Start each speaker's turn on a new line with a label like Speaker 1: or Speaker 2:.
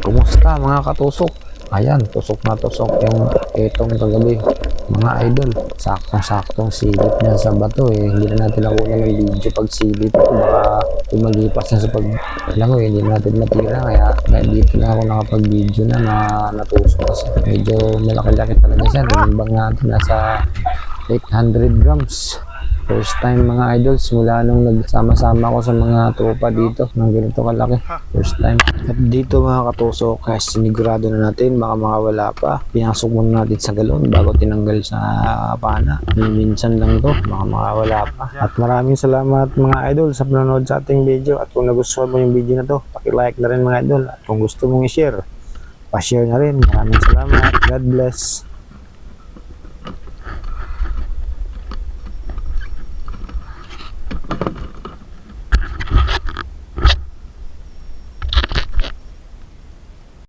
Speaker 1: Kumusta mga katusok? Ayan, tusok na tusok yung itong kagabi. Mga idol, saktong-saktong silip niya sa bato eh. Hindi na natin nakuha ng video pag silip. Baka lumalipas na sa paglangoy, hindi natin matira. Kaya dito na ako nakapag-video na natusok kasi. Medyo malaki-laki talaga siya. Tinimbang natin nasa 800 grams. First time mga idols mula nung nagsama-sama ko sa mga tropa dito ng ganito kalaki. First time. At dito mga katusok, kasi sinigurado na natin baka makawala pa. Pinasok muna natin sa galon bago tinanggal sa pana. Minsan lang to, baka makawala pa. At maraming salamat mga idol sa panonood sa ating video. At kung nagustuhan mo yung video na to, paki-like na rin mga idol. At kung gusto mong i-share, pa-share na rin. Maraming salamat. God bless.